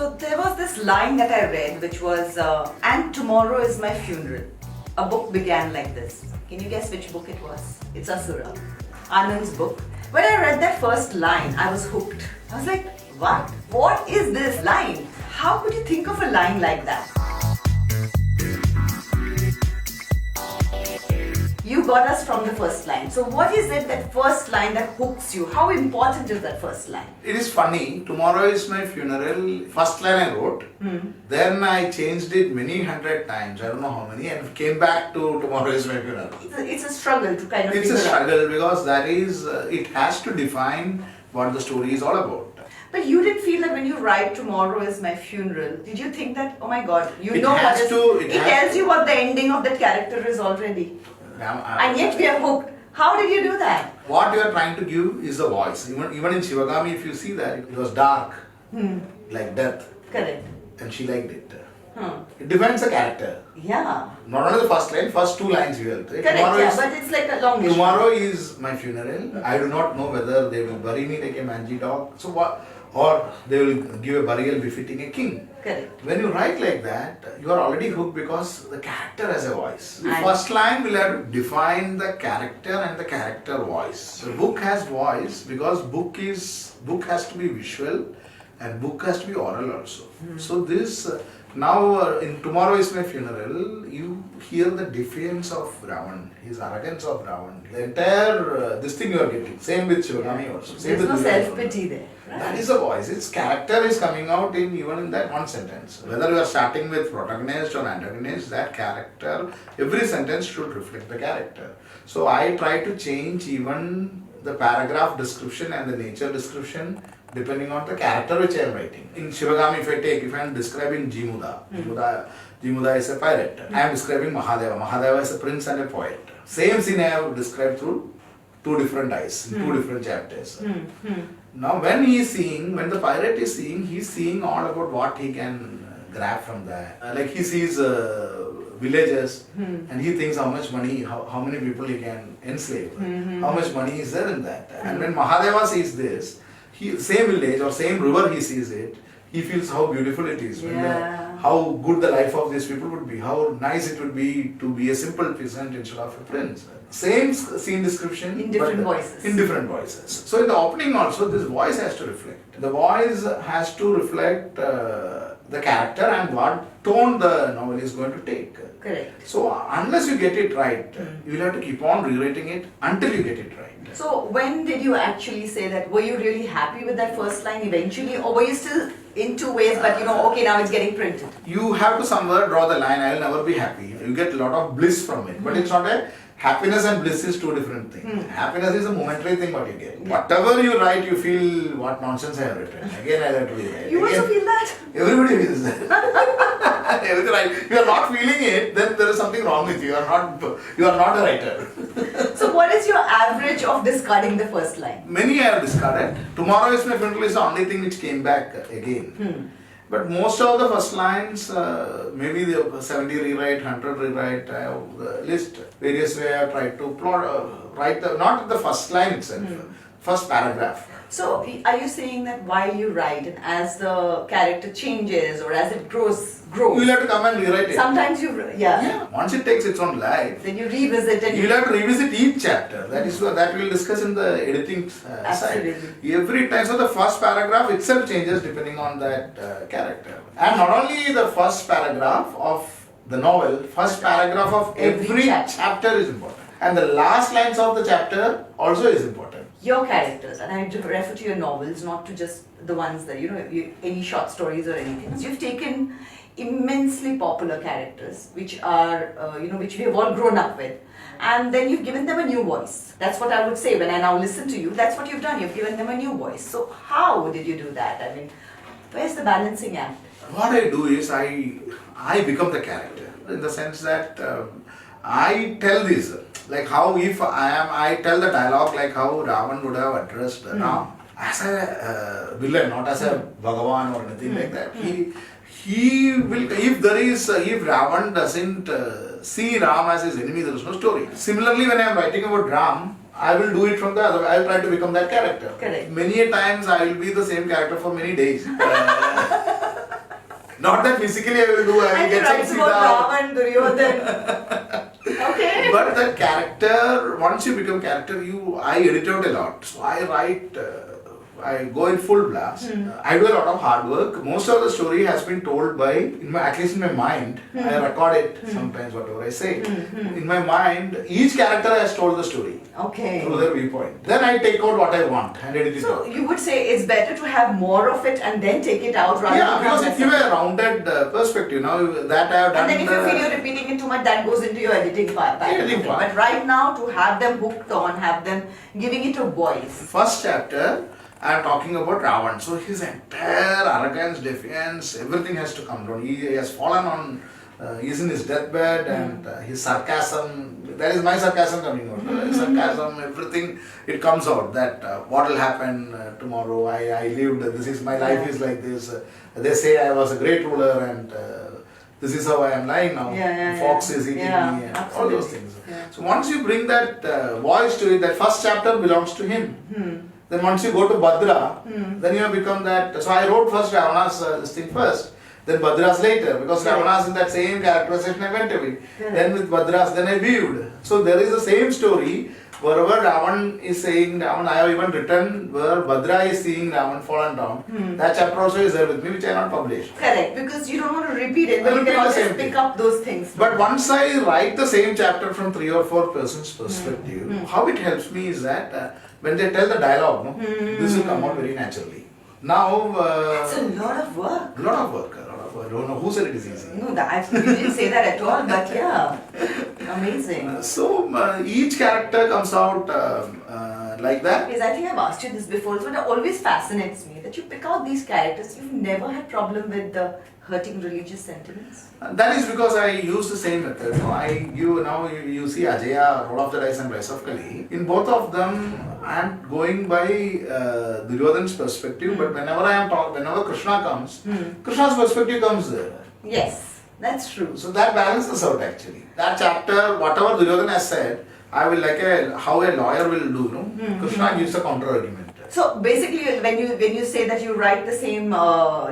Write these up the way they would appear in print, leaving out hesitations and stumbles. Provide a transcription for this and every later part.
So there was this line that I read which was, and tomorrow is my funeral. A book began like this. Can you guess which book it was? It's Asura, Anand's book. When I read that first line, I was hooked. I was like, what? What is this line? How could you think of a line like that? You got us from the first line. So what is it, that first line that hooks you? How important is that first line? It is funny. Tomorrow is my funeral. First line I wrote. Then I changed it many hundred times. I don't know how many. And came back to tomorrow is my funeral. It's a struggle to kind of It's a struggle because that is, it has to define what the story is all about. But you didn't feel that when you write tomorrow is my funeral, did you think that, oh my God, you It know has what to- it tells you what the ending of that character is already. And yet we are hooked. How did you do that? What you are trying to give is the voice. Even in Shivagami, if you see that, it was dark, like death. Correct. And she liked it. It defines the character. Yeah. Not only the first line, first two lines you will take. Correct, yeah, but it's like a long Tomorrow is my funeral. I do not know whether they will bury me like a mangy dog. So what? Or they will give a burial befitting a king. Correct. When you write like that, you are already hooked because the character has a voice. The first line will have to define the character and the character voice. The book has voice because book has to be visual and book has to be oral also. So this now in Tomorrow is my funeral, you hear the defiance of Ravan, his arrogance of Ravan. The entire this thing you are getting. Same with Shivagami also. Same There's no with self-pity there. Right? That is a voice. Its character is coming out even in that one sentence. Whether you are starting with protagonist or antagonist, that character, every sentence should reflect the character. So I try to change even the paragraph description and the nature description depending on the character which I am writing. In Shivagami, if I am describing Jimuda is a pirate. I am describing Mahadeva. Mahadeva is a prince and a poet. Same scene I have described through two different eyes, two different chapters. Now when the pirate is seeing, he is seeing all about what he can grab from that. Like he sees villages and he thinks how much money, how many people he can enslave, how much money is there in that. And when Mahadeva sees this, same village or same river he sees it, he feels how beautiful it is, how good the life of these people would be, how nice it would be to be a simple peasant instead of a prince. Same scene description in different voices. In different voices. So in the opening also, this voice has to reflect. The voice has to reflect the character and what tone the novel is going to take. Correct. So unless you get it right, you will have to keep on rewriting it until you get it right. So when did you actually say that? Were you really happy with that first line eventually, or were you still in two ways, but okay, now it's getting printed? You have to somewhere draw the line. I will never be happy. You get a lot of bliss from it, but it's not a happiness and bliss is two different things. Happiness is a momentary thing what you get. Whatever you write, you feel what nonsense I have written. Again, I have to rewrite. You also feel that? Everybody feels that. If you are not feeling it, then there is something wrong with you. You are not a writer. So what is your average of discarding the first line? Many I have discarded. Tomorrow is my funeral is the only thing which came back again. But most of the first lines, maybe the 70 rewrite, 100 rewrite, I have list various way I have tried to plot, write not the first line itself, first paragraph. So are you saying that while you write and as the character changes or as it grows, You will have to come and rewrite it. sometimes Once it takes its own life, then you revisit it. you will have to revisit each chapter. That is what that we will discuss in the editing side. Every time, so the first paragraph itself changes depending on that character. And not only the first paragraph of the novel, first paragraph of every chapter is important. And the last lines of the chapter also is important. Your characters, and I refer to your novels, not to just the ones that, any short stories or anything. You've taken immensely popular characters, which are, which we have all grown up with. And then you've given them a new voice. That's what I would say when I now listen to you. That's what you've done. You've given them a new voice. So how did you do that? I mean, where's the balancing act? What I do is I become the character in the sense that I tell this, like how if I tell the dialogue like how Ravan would have addressed Ram as a villain, not as a Bhagavan or anything like that. He will, if Ravan doesn't see Ram as his enemy, there is no story. Similarly, when I am writing about Ram, I will do it from the other. I will try to become that character. Correct. Many a times I will be the same character for many days. Not that physically I will do, I will And he get some writes Sita. about Ravan, Duryodhan. Okay. But the character, once you become character, I edit out a lot. So I write, I go in full blast. I do a lot of hard work. Most of the story has been told by, at least in my mind. I record it sometimes, whatever I say. In my mind, each character has told the story. Okay. Through their viewpoint. Then I take out what I want and edit it So out. you would say it's better to have more of it and then take it out rather Yeah, than because have it gives a rounded perspective. Now that I have done. and then if you feel you're repeating it too much, that goes into your editing part. Editing part. But right now, to have them hooked on, have them giving it a voice. First chapter, I am talking about Ravan. So his entire arrogance, defiance, everything has to come down. He has fallen on, he's in his deathbed and his sarcasm, that is my sarcasm coming out. Sarcasm, everything, it comes out that what will happen tomorrow, I lived, this is, my life is like this. They say I was a great ruler and this is how I am lying now. Fox is eating me, and all those things. So once you bring that voice to it, that first chapter belongs to him. Then once you go to Bhadra, then you have become that. So I wrote first Ravana's this thing first, then Bhadra's later, because Ravana's in that same characterization I went away. Then with Bhadra's, then I viewed. So there is the same story. Wherever Ravan is saying Ravan, I have even written where Bhadra is seeing Ravan fallen down. That chapter also is there with me, which I have not published. Correct, because you don't want to repeat it, but you Repeat can the always same pick thing. up those things. But once I write the same chapter from 3 or 4 persons' perspective, how it helps me is that when they tell the dialogue, no, this will come out very naturally. Now, It's a lot of work. a lot of work. I don't know who said it is easy. No, you didn't say that at all, but yeah, amazing. So each character comes out like that. Because I think I've asked you this before, so it always fascinates me that you pick out these characters. You've never had problem with the hurting religious sentiments. That is because I use the same method. You see Ajaya, Roll of the Dice and Rise of Kali. In both of them, I am going by Duryodhan's perspective. But whenever Krishna comes, Krishna's perspective comes there. Yes, that's true. So that balances out actually. That chapter, whatever Duryodhan has said, I will how a lawyer will do. No? Krishna gives a counter argument. So basically, when you say that you write the same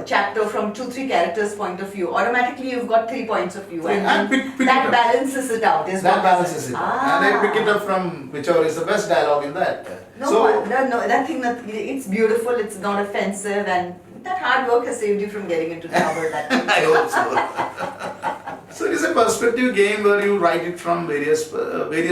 chapter from 2-3 characters' point of view, automatically you've got 3 points of view, and pick that it up. balances it out. That balances it out. And I pick it up from whichever is the best dialogue in that. No, that thing, it's beautiful, it's not offensive, and that hard work has saved you from getting into trouble. I hope so. So it is a perspective game where you write it from various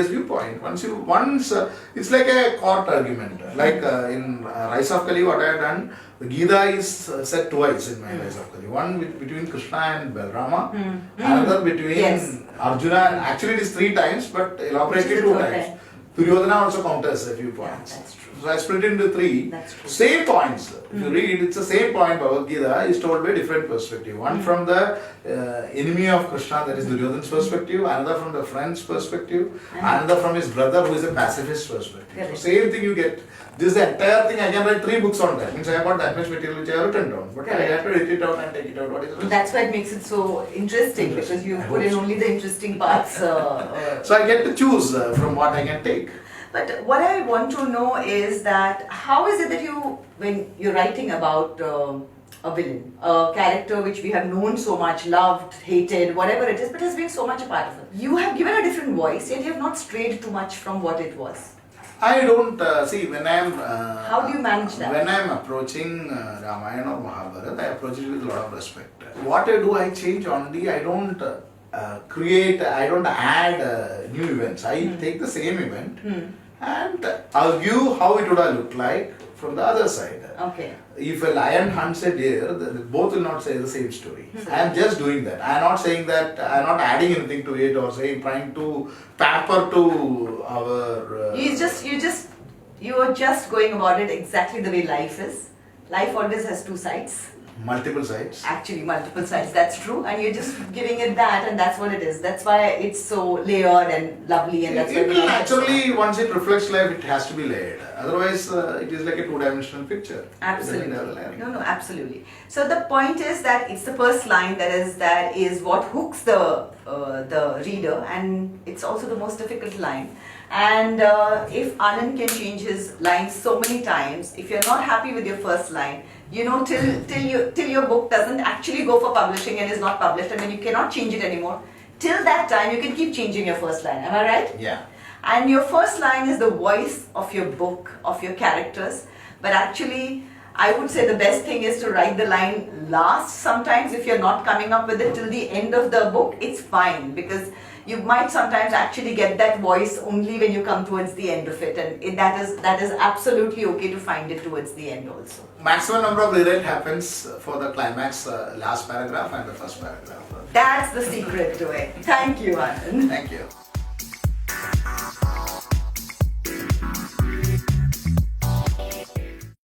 viewpoints. It's like a court argument. Like in Rise of Kali, what I have done, the Gita is said twice in my Rise of Kali. One between Krishna and Balrama, another between Arjuna. And actually, it is 3 times, but elaborated 2 times. Duryodhana also counters a few points. That's true. So I split it into 3. That's true. Same points. If you read, it's the same point. Bhagavad Gita is told by different perspective. One from the enemy of Krishna, that is Duryodhana's perspective. Another from the friend's perspective. Another from his brother, who is a pacifist perspective. So same thing you get. This is the entire thing. I can write 3 books on that. Means I have got that much material which I have written down. But I have to edit it out and take it out. What is it? That's why it makes it so interesting, because you put in only the interesting parts. So I get to choose from what I can take. But what I want to know is that how is it that when you're writing about a villain, a character which we have known so much, loved, hated, whatever it is, but has been so much a part of it. You have given a different voice, yet you have not strayed too much from what it was. I don't see when I am. How do you manage that? When I am approaching Ramayana or Mahabharata, I approach it with a lot of respect. What I do, I change only. I don't create. I don't add new events. I take the same event and argue how it would have looked like from the other side. Okay. If a lion hunts a deer, both will not say the same story. I am just doing that. I am not saying that, I am not adding anything to it or trying to pamper to our... You are just going about it exactly the way life is. Life always has 2 sides. Multiple sides. Actually, multiple sides, that's true. And you're just giving it that, and that's what it is. That's why it's so layered and lovely, and that's why it will naturally, once it reflects life, it has to be layered. Otherwise, it is like a 2-dimensional picture. Absolutely. No, absolutely. So the point is that it's the first line that is what hooks the reader, and it's also the most difficult line. And if Anand can change his lines so many times, if you're not happy with your first line, you know, till your book doesn't actually go for publishing and is not published, and then you cannot change it anymore, till that time you can keep changing your first line. Am I right? Yeah. And your first line is the voice of your book, of your characters. But actually, I would say the best thing is to write the line last. Sometimes if you're not coming up with it till the end of the book, it's fine, because you might sometimes actually get that voice only when you come towards the end of it, and that is absolutely okay to find it towards the end also. Maximum number of rewrite happens for the climax, last paragraph and the first paragraph. That's the secret to it. Thank you, Anand. Thank you.